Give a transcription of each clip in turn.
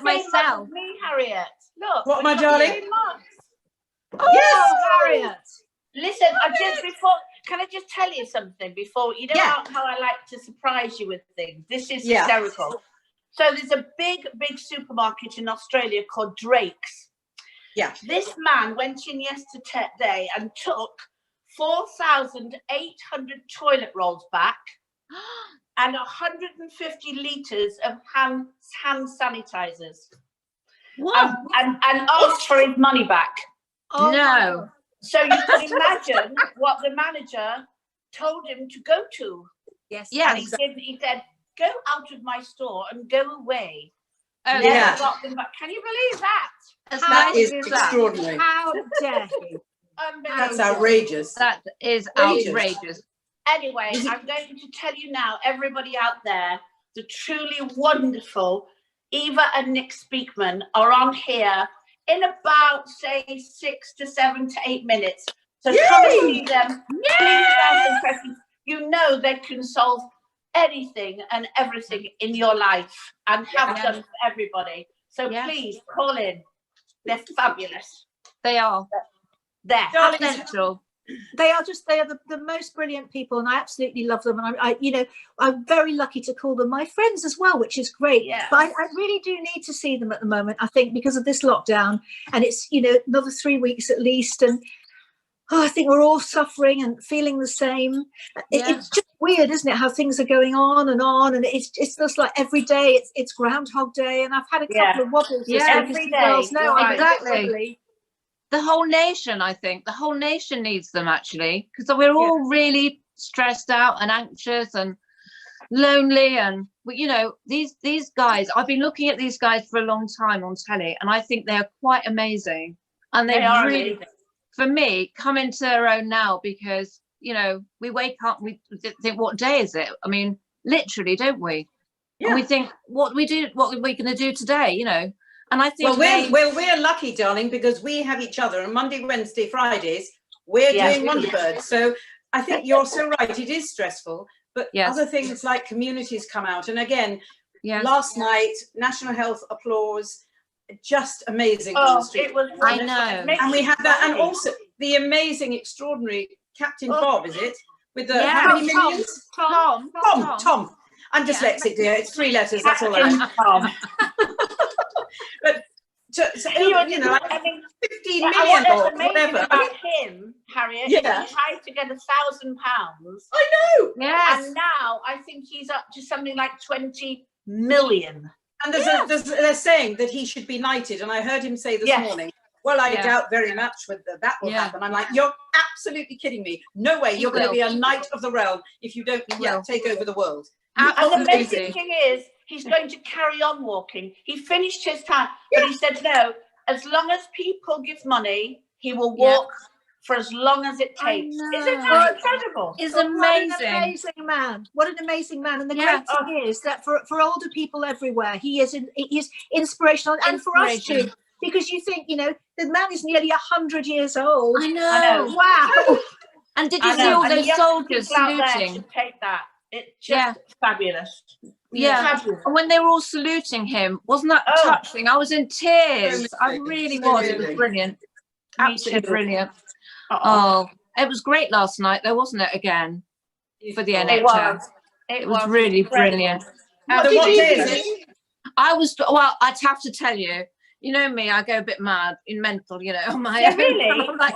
myself. Me, Harriet. Look. What, my darling? Oh, yes, Harriet. Listen, can I just tell you something before? You know how I like to surprise you with things. This is hysterical. So there's a big supermarket in Australia called Drake's. Yeah. This man went in yesterday and took 4,800 toilet rolls back and 150 litres of hand sanitizers. What? And asked for his money back. Oh, no. So you can imagine what the manager told him to go to. Yes. And he said, go out of my store and go away. Oh, Never got them back. Can you believe that? That is extraordinary. How dare you? That's outrageous. That is outrageous. Anyway, I'm going to tell you now, everybody out there, the truly wonderful Eva and Nik Speakman are on here in about, say, 6 to 7 to 8 minutes. So come and see them. Please ask them questions. You know they can solve anything and everything in your life and have done for everybody. So please call in. They're fabulous. They are. They're essential. They are the most brilliant people, and I absolutely love them. And I'm very lucky to call them my friends as well, which is great. Yeah. But I really do need to see them at the moment, I think, because of this lockdown, and it's another 3 weeks at least, and I think we're all suffering and feeling the same. It's just weird, isn't it, how things are going on, and it's just like every day it's Groundhog Day, and I've had a couple of wobbles this week. Every day. Exactly. The whole nation, I think, the whole nation needs them, actually, because we're all really stressed out and anxious and lonely. And, these guys, I've been looking at these guys for a long time on telly, and I think they're quite amazing. And they are really, for me, come into their own now because, we wake up and we think, what day is it? I mean, literally, don't we? Yeah. And we think, what are we going to do today, And I think we're lucky, darling, because we have each other. And Monday, Wednesday, Fridays, we're doing WonderBirds. So I think you're so right. It is stressful, but other things like communities come out. And again, last night, National Health applause, just amazing. On the street. It was I know. And we had that, and also the amazing, extraordinary Captain Bob, is it? With the how many millions? Tom. I'm dyslexic, dear. It's 3 letters. That's all I know. But so, 15 million or whatever. About him, Harriet, he tried to get £1,000. I know. Yes. And now I think he's up to something like 20 million. And they're saying that he should be knighted. And I heard him say this morning, well, I doubt very much whether that will happen. I'm like, you're absolutely kidding me. No way. You're going to be a knight of the realm if you don't take over the world. And the amazing thing is, he's going to carry on walking. He finished his time, but he said, no, as long as people give money, he will walk for as long as it takes. Isn't that incredible? It's amazing. What an amazing man. What an amazing man. And the great thing is that for older people everywhere, he is inspirational. And for us too. Because you think, the man is nearly 100 years old. I know. Wow. And did you see all those soldiers saluting? Take that. It's just fabulous. Yeah. And when they were all saluting him, wasn't that touching? I was in tears. I really was. It was brilliant. Absolutely brilliant. Oh, it was great last night, though, wasn't it? Again, for the NHS. It was really brilliant. What day is it? I'd have to tell you. You know me, I go a bit mad, mental, on my own. Really? I'm like,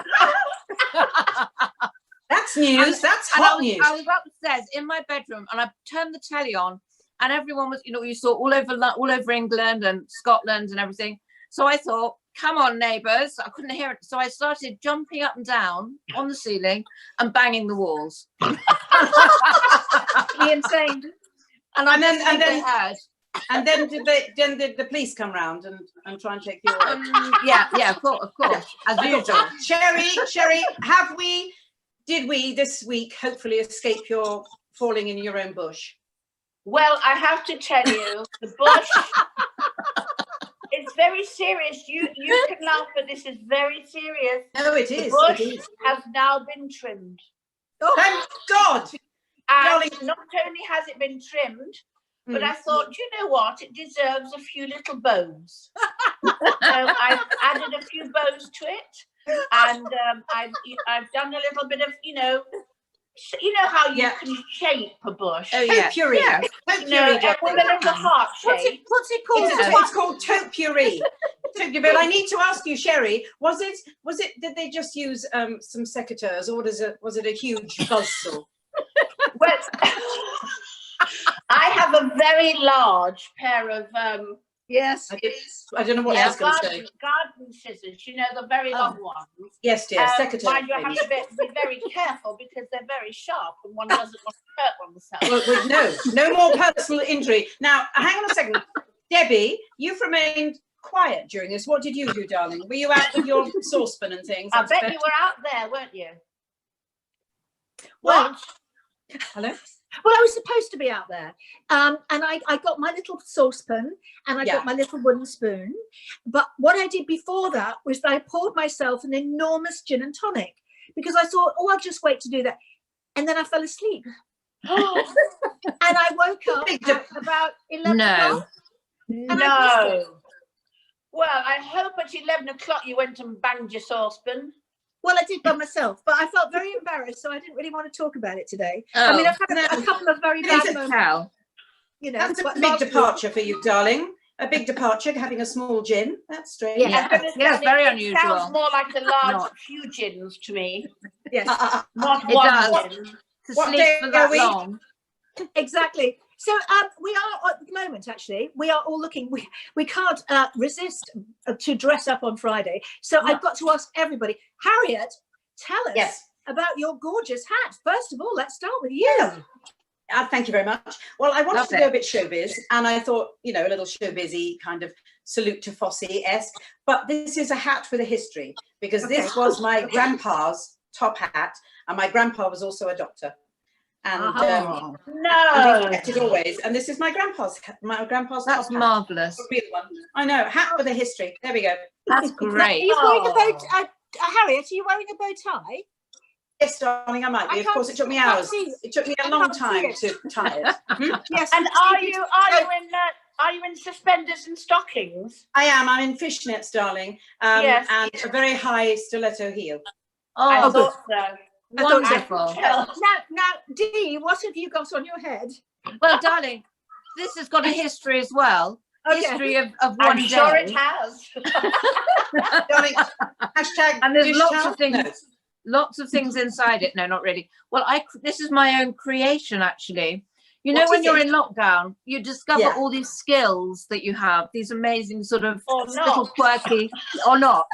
that's news. That's hot news. I was upstairs in my bedroom, and I turned the telly on, and everyone was, you saw all over England and Scotland and everything. So I thought, come on, neighbours. I couldn't hear it, so I started jumping up and down on the ceiling and banging the walls. Insane. And then did the police come round and try and take you away? Of course. As usual. Sherrie, did we this week hopefully escape your falling in your own bush? Well, I have to tell you, the bush, it's very serious. You can laugh, but this is very serious. No, it is. The bush has now been trimmed. Oh, thank God. And not only has it been trimmed, but I thought, you know what? It deserves a few little bows. So I've added a few bows to it, and I've done a little bit of, you know how you can shape a bush. Oh yeah, puree. Yeah. With a little heart shape. What's it called? It's called taupe puree. But I need to ask you, Sherrie, was it? Did they just use some secateurs, or was it a huge buzzsaw? Well, I have a very large pair of yes. I don't know what else going to say. Garden scissors, the very long ones. Yes, dear. Secateurs. Mind you have to be very careful because they're very sharp and one doesn't want to hurt oneself. Well, no more personal injury. Now, hang on a second, Debbie. You've remained quiet during this. What did you do, darling? Were you out with your saucepan and things? I bet you were out there, weren't you? What? Hello? Well, I was supposed to be out there, and I got my little saucepan and I got my little wooden spoon. But what I did before that was I poured myself an enormous gin and tonic because I thought, oh, I'll just wait to do that. And then I fell asleep. And I woke up at about 11 o'clock. No. Well, I hope at 11 o'clock you went and banged your saucepan. Well, I did by myself, but I felt very embarrassed, so I didn't really want to talk about it today. Oh, I mean, I've had a couple of very bad moments. That's a big departure for you, darling. A big departure, having a small gin. That's strange. Yeah, very unusual. It sounds more like a large few gins to me. Yes. Not it one does. gin. To sleep for that long. Exactly. So we are at the moment, actually, we are all looking, we can't resist to dress up on Friday. So I've got to ask everybody, Harriet, tell us about your gorgeous hat. First of all, let's start with you. Thank you very much. Well, I wanted to go a bit showbiz, and I thought, a little showbizy kind of salute to Fosse-esque, but this is a hat with a history, because this was my grandpa's top hat, and my grandpa was also a doctor. And no, kept it always. And this is my grandpa's. That's marvelous. I know, hat with a history. There we go. That's great. Are you wearing a bow tie? Harriet, are you wearing a bow tie? Yes, darling, I might be. Of course, it took me hours. It took me a long time to tie it. Yes. And are you in suspenders and stockings? I am. I'm in fishnets, darling. And a very high stiletto heel. Oh, I thought so. Wonderful. Now, Dee, what have you got on your head? Well, darling, this has got a history as well. History of one I'm day. sure it has. Darling, hashtag and there's lots of things inside it. No, not really. Well, this is my own creation, actually. When you're in lockdown, you discover all these skills that you have, these amazing sort of little quirky, or not.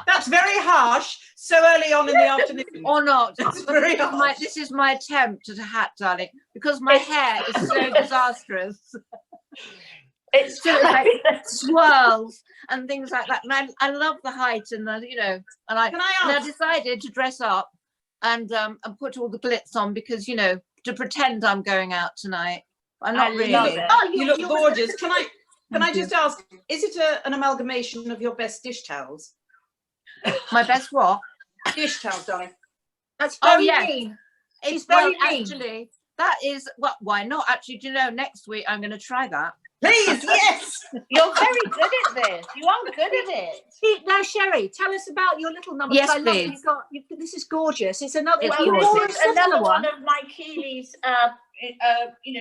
That's very harsh. So early on in the afternoon. Or not. That's very harsh. This is my attempt at a hat, darling, because my hair is so disastrous. It's so like swirls and things like that. And I love the height and and I decided to dress up and put all the glitz on because, to pretend I'm going out tonight. I'm not really. You look gorgeous. Can I just ask, is it an amalgamation of your best dish towels? My best what? Dish towels, darling. That's very mean. It's very mean. Actually, that is why not? Actually, do you know, next week I'm going to try that. Please, yes. You're very good at this. You are good at it. Now, Sherrie, tell us about your little number. Yes, please. This is gorgeous. It's another one of my Keely's.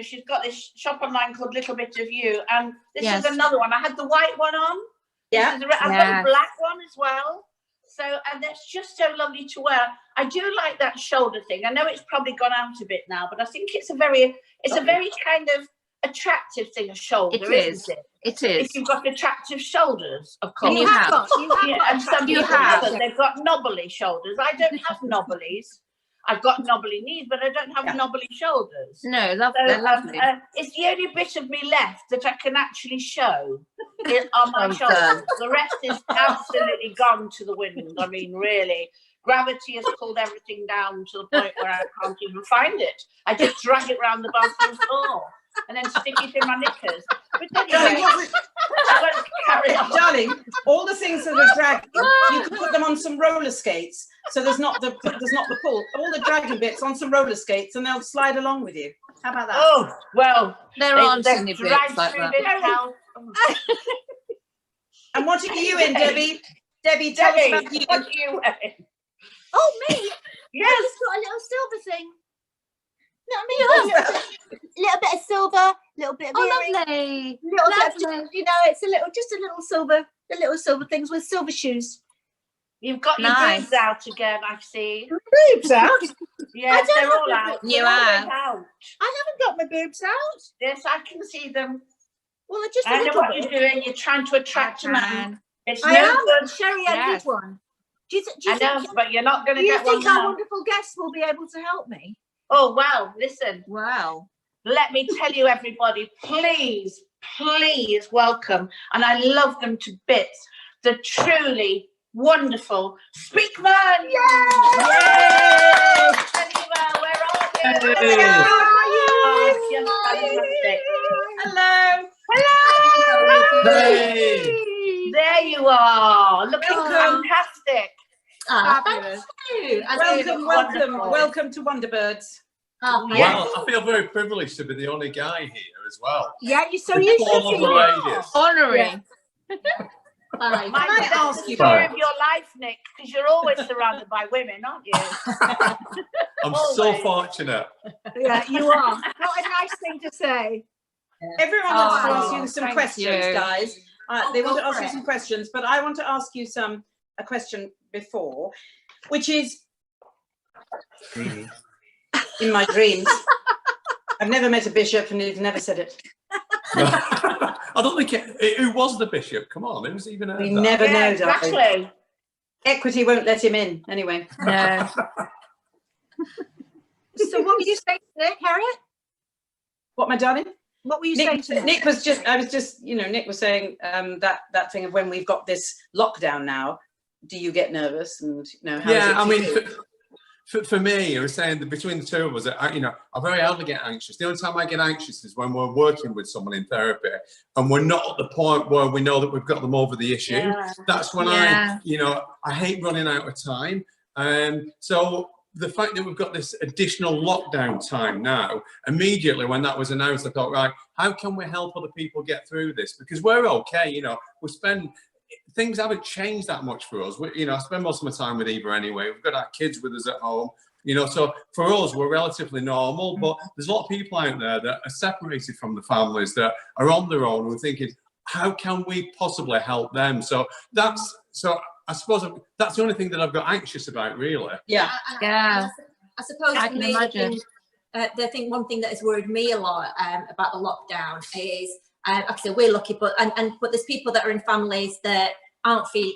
She's got this shop online called Little Bit of You, and this is another one. I had the white one on. I've got a black one as well. So, and that's just so lovely to wear. I do like that shoulder thing. I know it's probably gone out a bit now, but I think it's a very kind of attractive thing, a shoulder. Isn't it? It is. If you've got attractive shoulders, of course. You have. And some people haven't. They've got knobbly shoulders. I don't have knobblies. I've got knobbly knees, but I don't have knobbly shoulders. No, they're lovely. It's the only bit of me left that I can actually show on my shoulders. The rest is absolutely gone to the wind. I mean, really. Gravity has pulled everything down to the point where I can't even find it. I just drag it around the bathroom floor and then stick it in my knickers. But anyway, I've got to Darling, all the things that are dragging, you could put them on some roller skates. So there's not the pull. All the dragging bits on some roller skates, and they'll slide along with you. How about that? Oh well, there aren't any bits like that. And what are you in, Debbie? Debbie, tell us about you. What are you in? Oh, me? Yes. I just got a little silver thing. You know what I mean? Little bit of silver, little bit of earring, lovely. little bit of, you know, it's just a little silver, the little silver things with silver shoes. You've got your boobs out again, I see. Boobs out? Yes, they're all out. You have. Out. I haven't got my boobs out. Yes, I can see them. Well, I just I know what you're doing. You're trying to attract a man. It's I no am. good. Sherrie, I need one. Do you I know, but you're not going to get one. Do you think our wonderful guests will be able to help me? Oh, well, listen. Wow. Let me tell you, everybody, please, please welcome, and I love them to bits, the truly wonderful Speakmans. Yay! Eva, where are you? Oh, just fantastic. Hello. Hello. Hey. There you are, looking fantastic. Fabulous. Welcome to WonderBirds. Oh, Well, I feel very privileged to be the only guy here as well. Yeah, you should All of the ladies. Honouring. Can I ask you, story of your life, Nick, because you're always surrounded by women, aren't you? I'm so fortunate. Yeah, you are. What a nice thing to say. Everyone wants to ask you some questions, you. guys. They want to ask you some questions, but I want to ask you a question before, which is in my dreams. I've never met a bishop, and he's never said it. I don't think who was the bishop? Come on, who's even heard We that? never know, exactly. darling. Equity won't let him in, anyway. No. So what were you saying, Nick, Harriet? What, my darling? What were you saying to Nick? Nick was just, Nick was saying that thing of when we've got this lockdown now, do you get nervous? And, how is it I mean, you? for me, I was saying that between the two of us, I very hardly get anxious. The only time I get anxious is when we're working with someone in therapy and we're not at the point where we know that we've got them over the issue. Yeah. That's when I hate running out of time. So the fact that we've got this additional lockdown time now, immediately when that was announced, I thought, right, how can we help other people get through this? Because we're okay, things haven't changed that much for us. I spend most of my time with Eva anyway. We've got our kids with us at home, so for us, we're relatively normal, but there's a lot of people out there that are separated from the families, that are on their own, and thinking, how can we possibly help them? So I suppose that's the only thing that I've got anxious about, really. Yeah. I suppose I can imagine. I think one thing that has worried me a lot about the lockdown is, like I said, we're lucky, but there's people that are in families that aren't they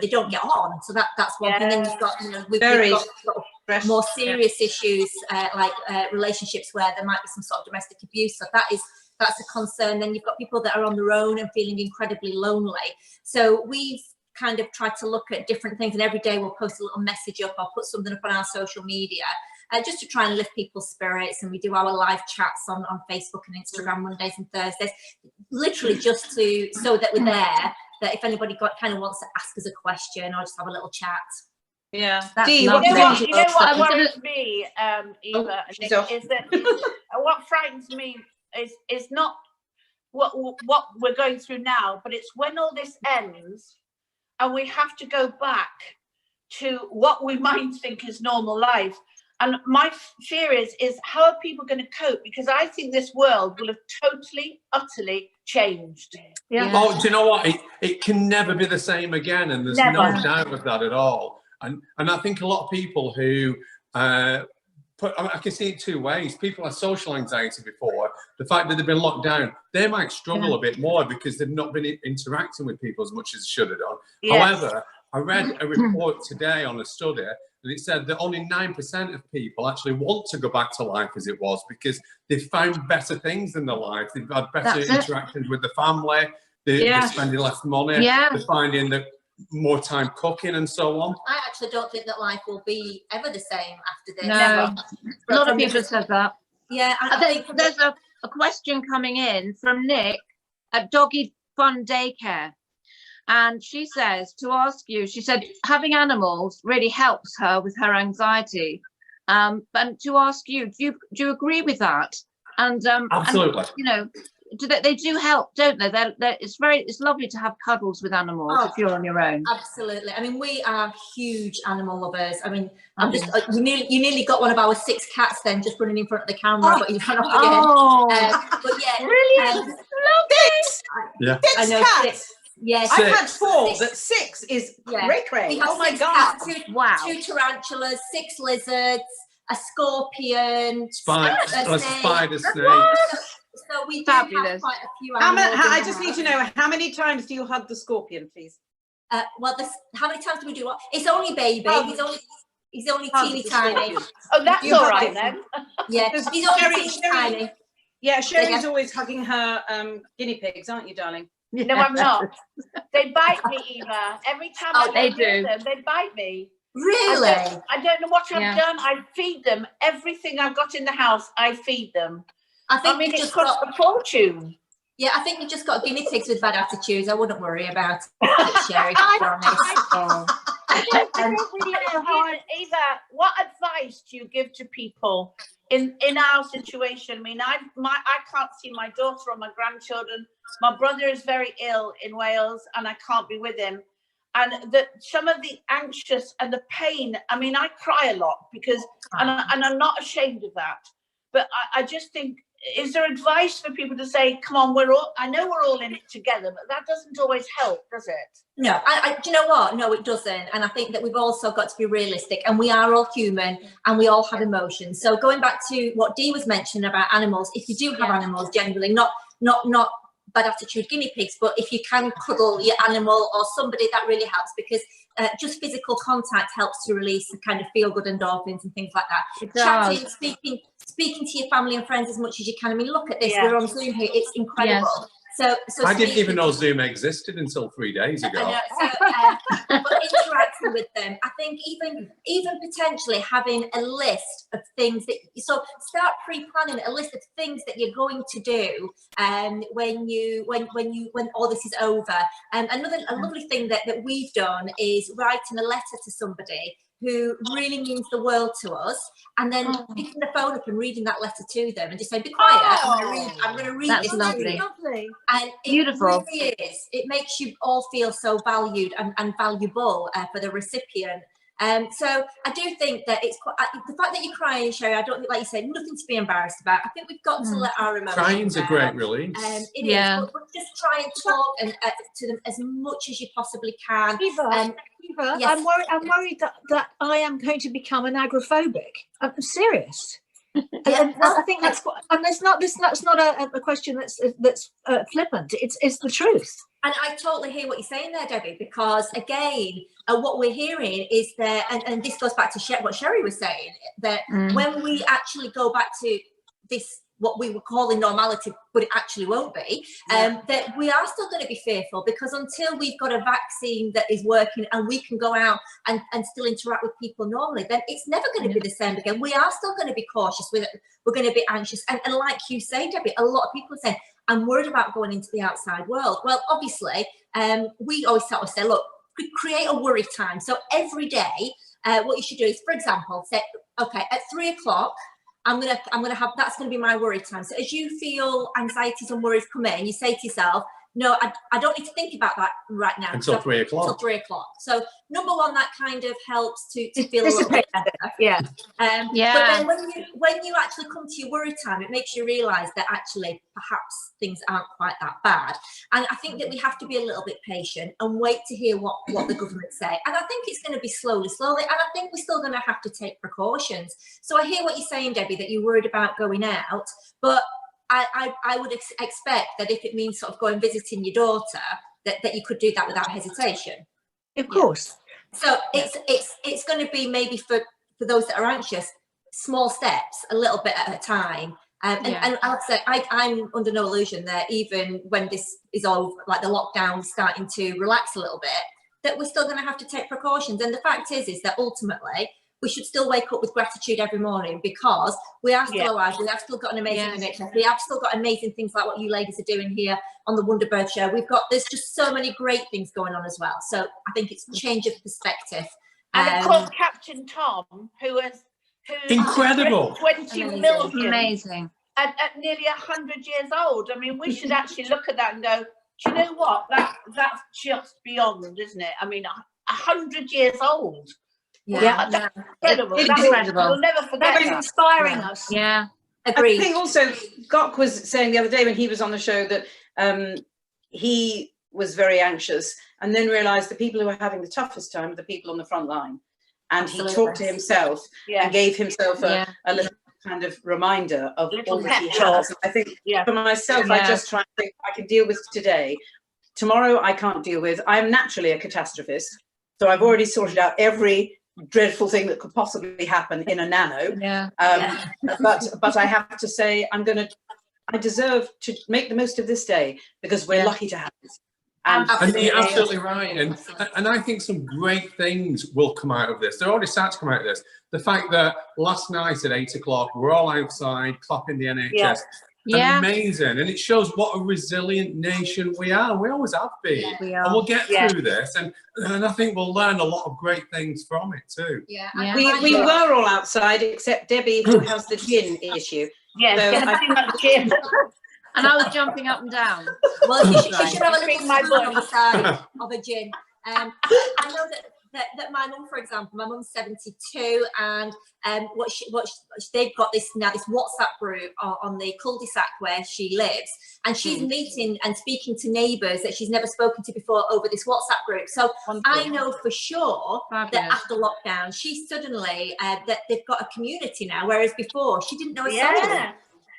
don't get on. So that's one thing. Then you've got, we've got sort of more serious issues like relationships where there might be some sort of domestic abuse. So that's a concern. Then you've got people that are on their own and feeling incredibly lonely. So we've kind of tried to look at different things, and every day we'll post a little message up or put something up on our social media just to try and lift people's spirits. And we do our live chats on Facebook and Instagram Mondays and Thursdays, literally just so that we're there, that if anybody wants to ask us a question or just have a little chat. Yeah. Dee, what worries me, Eva, is that what frightens me is not what we're going through now, but it's when all this ends and we have to go back to what we might think is normal life. And my fear is how are people going to cope? Because I think this world will have totally, utterly changed. Yeah. Oh, do you know what? It can never be the same again, and there's no doubt of that at all. And I think a lot of people who I can see it two ways. People have social anxiety before. The fact that they've been locked down, they might struggle a bit more because they've not been interacting with people as much as they should have done. Yes. However, I read a report today on a study, and it said that only 9% of people actually want to go back to life as it was because they've found better things in their life. They've had better interactions with the family. They're spending less money. Yeah. They're finding that more time cooking and so on. I actually don't think that life will be ever the same after this. No, a lot of people said that. Yeah, I think there's a question coming in from Nick at Doggy Fun Daycare. And she says to ask you, she said having animals really helps her with her anxiety. And to ask you, do you agree with that? And absolutely. And, you know, they do help, don't they? It's lovely to have cuddles with animals if you're on your own. Absolutely. I mean, we are huge animal lovers. I mean, I'm just you nearly got one of our 6 cats then just running in front of the camera, but you've gone off again. But yeah, brilliant. Yeah, I know. Cats. 6. Yes, I've had 4, but 6 is cray. Oh my God! Cats, 2 wow. 2 tarantulas, 6 lizards, a scorpion, a spider snake. So we do have quite a few animals. I just need to know, how many times do you hug the scorpion, please? Well, how many times do we do what? It's only baby. He's only teeny tiny. Oh, that's all right then. Yeah, he's only teeny tiny. Yeah, Sherry's always hugging her guinea pigs, aren't you, darling? No, I'm not. They bite me, Eva. Every time I go near them, they bite me. Really? I don't know what I've done. I feed them everything I've got in the house. I feed them. I mean, it costs a fortune. Yeah, I think you just got guinea pigs with bad attitudes. I wouldn't worry about it, Sherrie, to be honest. Eva, what advice do you give to people in our situation? I mean, I can't see my daughter or my grandchildren. My brother is very ill in Wales, and I can't be with him. And some of the anxious and the pain. I mean, I cry a lot because, and I'm not ashamed of that. But I just think, is there advice for people to say, come on, I know we're all in it together, but that doesn't always help, does it? No, do you know what? No, it doesn't. And I think that we've also got to be realistic, and we are all human and we all have emotions. So going back to what Dee was mentioning about animals, if you do have animals, generally, not bad attitude guinea pigs, but if you can cuddle your animal or somebody, that really helps, because just physical contact helps to release the kind of feel-good endorphins and things like that. Chatting, speaking to your family and friends as much as you can. I mean, look at this. We're on Zoom here. It's incredible. So I didn't even know Zoom existed until 3 days ago. But interacting with them, I think even potentially having a list of things that, so start pre-planning a list of things that you're going to do when all this is over. A lovely thing that we've done is writing a letter to somebody who really means the world to us, and then picking the phone up and reading that letter to them and just saying, be quiet, I'm going to read That's this lovely. to you. And Beautiful. It really is. It makes you all feel so valued and valuable for the recipient. So I do think that it's quite, the fact that you're crying, Sherrie, I don't think, like you said, nothing to be embarrassed about. I think we've got to let our emotions Crying's a great release. It is, but just try and talk to them as much as you possibly can. Eva, yes. I'm worried that I am going to become an agoraphobic. I'm serious. And I think that's and that's not a question that's flippant. It's the truth. And I totally hear what you're saying there, Debbie, because again, what we're hearing is that, and this goes back to what Sherrie was saying, that when we actually go back to this, what we were calling normality, but it actually won't be, that we are still going to be fearful, because until we've got a vaccine that is working and we can go out and still interact with people normally, then it's never going to be the same again. We are still going to be cautious with it. We're going to be anxious. And like you say, Debbie, a lot of people are saying, I'm worried about going into the outside world. Well, obviously, we always sort of say, look, create a worry time. So every day, what you should do is, for example, say, okay, at 3 o'clock, I'm gonna have, that's gonna be my worry time. So as you feel anxieties and worries come in, you say to yourself, no, I don't need to think about that right now. Until 3 o'clock. Until 3 o'clock. So number one, that kind of helps to feel a little bit better. Yeah. But then when you actually come to your worry time, it makes you realise that actually perhaps things aren't quite that bad. And I think that we have to be a little bit patient and wait to hear what the government say. And I think it's going to be slowly. And I think we're still going to have to take precautions. So I hear what you're saying, Debbie, that you're worried about going out, but I would expect that if it means sort of going visiting your daughter, that you could do that without hesitation. Of course. So it's going to be maybe for those that are anxious, small steps, a little bit at a time. And I'll say I'm under no illusion that even when this is over, like the lockdown starting to relax a little bit, that we're still going to have to take precautions. And the fact is that ultimately we should still wake up with gratitude every morning, because we are still alive. We have still got an amazing NHS. We have still got amazing things like what you ladies are doing here on the WonderBird show. There's just so many great things going on as well. So I think it's a change of perspective. And of course, Captain Tom, who's incredible, 20 million, amazing, at nearly 100 years old. I mean, we should actually look at that and go, do you know what? That's just beyond, isn't it? I mean, 100 years old. Yeah, that's incredible. It's incredible. We'll never forget that. It's inspiring us. Yeah, agreed. I think also Gok was saying the other day when he was on the show that he was very anxious, and then realised the people who are having the toughest time are the people on the front line. And he talked to himself and gave himself a little kind of reminder of all that he has. And I think for myself, I just try and think I can deal with today. Tomorrow I can't deal with. I'm naturally a catastrophist, so I've already sorted out every dreadful thing that could possibly happen in a nano. But I have to say, I deserve to make the most of this day, because we're lucky to have it. And you're absolutely right. And I think some great things will come out of this. They're already starting to come out of this. The fact that last night at 8 o'clock, we're all outside clapping the NHS. Amazing. And it shows what a resilient nation we are. We always have been. And we'll get through this. And I think we'll learn a lot of great things from it too. We were all outside, except Debbie, who has the gin issue. Gin. And I was jumping up and down. Well, she should have a little on the side of a gin. I know that my mum, for example, my mum's 72, and they've got this WhatsApp group on the cul-de-sac where she lives, and she's meeting and speaking to neighbours that she's never spoken to before over this WhatsApp group. So I know for sure that after lockdown, she suddenly that they've got a community now, whereas before she didn't know a soul.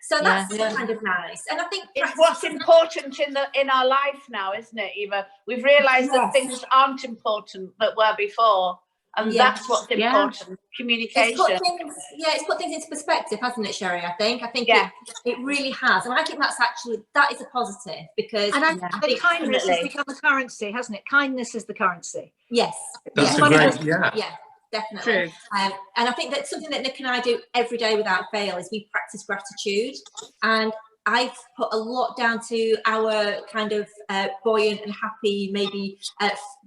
So that's kind of nice, and I think it's what's important in our life now, isn't it, Eva? We've realised that things aren't important that were before, and that's what's important. Communication. It's put things into perspective, hasn't it, Sherrie? I think it really has, and I think that is a positive, because and I think kindness has become a currency, hasn't it? Kindness is the currency. Yes. That's a great, definitely. True. And I think that's something that Nick and I do every day without fail, is we practice gratitude. And I've put a lot down to our kind of buoyant and happy, maybe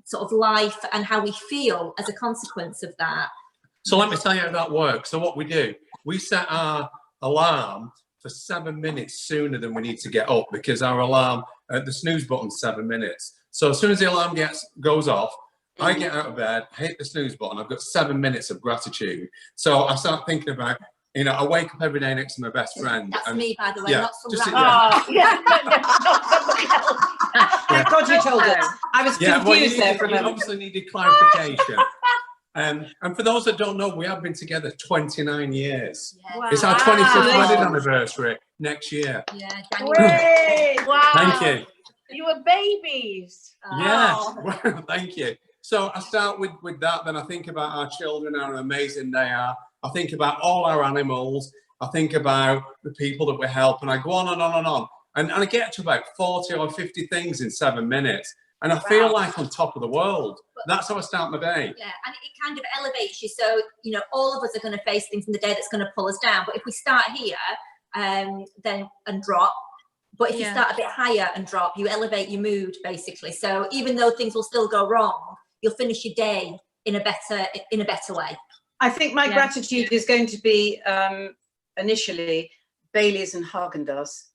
sort of life, and how we feel as a consequence of that. So let me tell you how that works. So what we do, we set our alarm for 7 minutes sooner than we need to get up, because our alarm, the snooze button's 7 minutes. So as soon as the alarm goes off, I get out of bed, hit the snooze button, I've got 7 minutes of gratitude. So I start thinking about, I wake up every day next to my best friend. That's me, by the way, not some Thank God you told us. I was confused there for a moment. You obviously needed clarification. And for those that don't know, we have been together 29 years. Wow. It's our 25th wedding anniversary next year. Wow. Thank you. You were babies. Yes, well, thank you. So I start with that, then I think about our children, how amazing they are. I think about all our animals. I think about the people that we help, and I go on and on and on. And I get to about 40 or 50 things in 7 minutes. And I feel like on top of the world. That's how I start my day. Yeah, and it kind of elevates you. So, all of us are going to face things in the day that's going to pull us down. But if we start here and drop, but if you start a bit higher and drop, you elevate your mood, basically. So even though things will still go wrong, you'll finish your day in a better way. I think my gratitude is going to be initially Bailey's and Haagen-Dazs.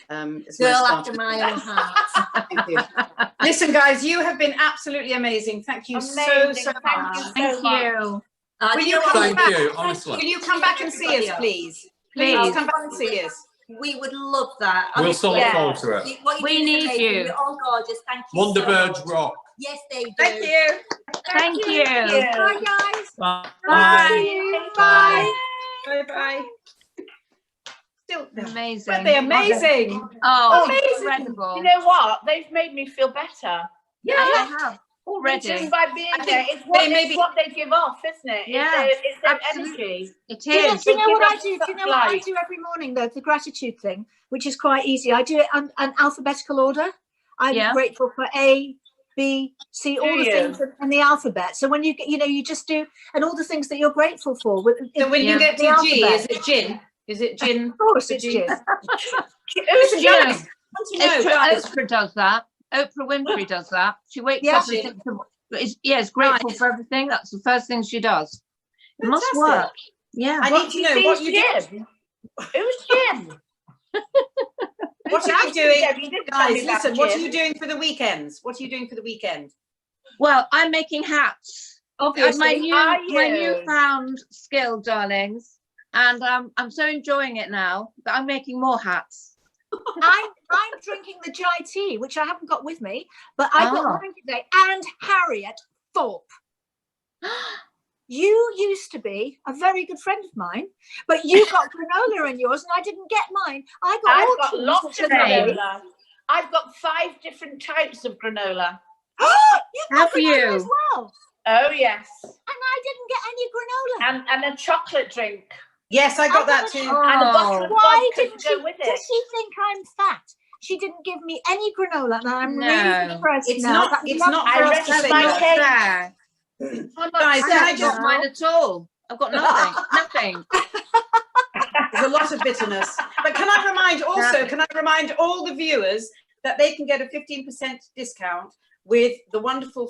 Girl after my own heart. Thank you. Listen, guys, you have been absolutely amazing. Thank you so much. Thank you. Will you come back? Honestly. Will you come back and see us, please? Please come back and see us. We would love that. We'll so look forward to it. We need you. You're all gorgeous. Thank you. WonderBirds rock. Yes, they do. Thank you. Thank you. Bye, guys. Bye. Bye. Bye. Bye. Still amazing. Weren't they amazing? Oh, amazing. Incredible. You know what? They've made me feel better. Yeah, they have. Already. Just by being there, it's what they give off, isn't it? Yeah, it's their energy. It is. Do you know what I do? Do you know what I do every morning, though? The gratitude thing, which is quite easy. I do it on an alphabetical order. I'm grateful for A, B, C, all the things in the alphabet. So when you get, you just do, and all the things that you're grateful for. So when you get to G, is it gin? Is it gin? Of course it's gin. Who's gin? Oprah does that. Oprah Winfrey does that. She wakes up and thinks, is grateful for everything. That's the first thing she does. It must work. Yeah. I need to know what you do. Who's Jim? What are you doing? Guys, listen, what are you doing for the weekends? What are you doing for the weekend? Well, I'm making hats. Obviously. My newfound skill, darlings. And I'm so enjoying it now that I'm making more hats. I'm drinking the chai tea, which I haven't got with me, but I got mine today. And Harriet Thorpe. You used to be a very good friend of mine, but you got granola in yours and I didn't get mine. I've got lots of granola. I've got 5 different types of granola. You've got granola as well? Oh, yes. And I didn't get any granola. And a chocolate drink. Yes, I got that too. And a bottle of why vodka didn't to go with it. Does she think I'm fat? She didn't give me any granola, and I'm really impressed it's now. It's not for us to say Guys, can I just mine at all? I've got nothing. Nothing. There's a lot of bitterness. But can I remind all the viewers that they can get a 15% discount with the wonderful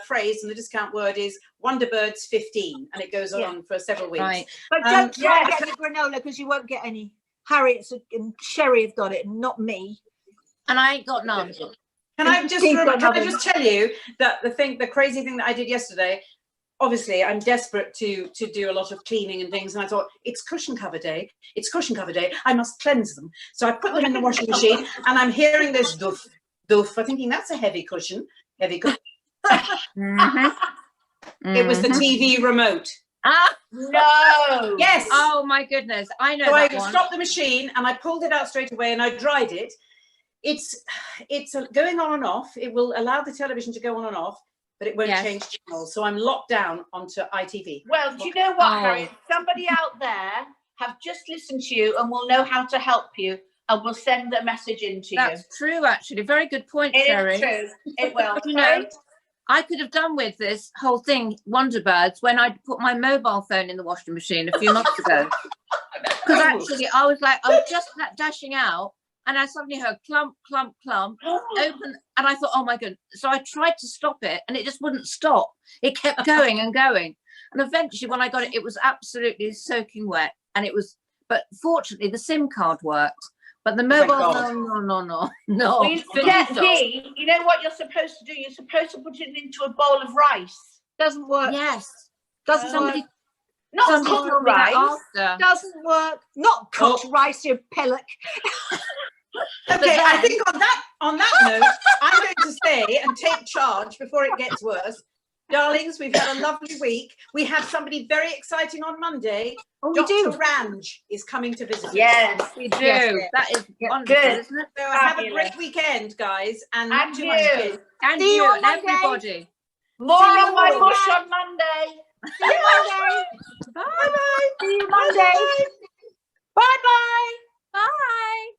phrase, and the discount word is WonderBirds 15, and it goes on for several weeks. Right. But don't try and get the granola because you won't get any. Harriet and Sherrie have got it, not me. And I ain't got none. Can I just tell you that the crazy thing that I did yesterday? Obviously, I'm desperate to do a lot of cleaning and things, and I thought it's cushion cover day. It's cushion cover day. I must cleanse them. So I put them in the washing machine, and I'm hearing this doof, doof. I'm thinking that's a heavy cushion. Heavy cushion. It was the TV remote. No. Yes. Oh my goodness. I know so that I one. stopped the machine and I pulled it out straight away and I dried it. It's going on and off. It will allow the television to go on and off, but it won't change channels. So I'm locked down onto ITV. Well, do you know what, Harriet? Somebody out there have just listened to you and will know how to help you and will send a message in to you. That's true, actually. Very good point, Sherrie. It is true. It will. You know, I could have done with this whole thing, WonderBirds, when I put my mobile phone in the washing machine a few months ago. Because actually, I was just dashing out, and I suddenly heard clump, clump, clump, open, and I thought, oh my goodness. So I tried to stop it, and it just wouldn't stop. It kept going and going. And eventually, when I got it, it was absolutely soaking wet. And it was, but fortunately, the SIM card worked. But the mobile, no. Well, you know what you're supposed to do? You're supposed to put it into a bowl of rice. Doesn't work. Yes. Doesn't work. Not cooked rice. Doesn't work. Not cooked rice, you pillock. Okay, I think on that note, I'm going to stay and take charge before it gets worse. Darlings, we've had a lovely week. We have somebody very exciting on Monday. Dr. Ranj is coming to visit us. Yes, we do. Yes. That is wonderful, isn't it? So have a great weekend, guys. And you. And you and everybody. More on my bush on Monday. See you Monday. Bye-bye. See you Monday. Bye-bye. Bye.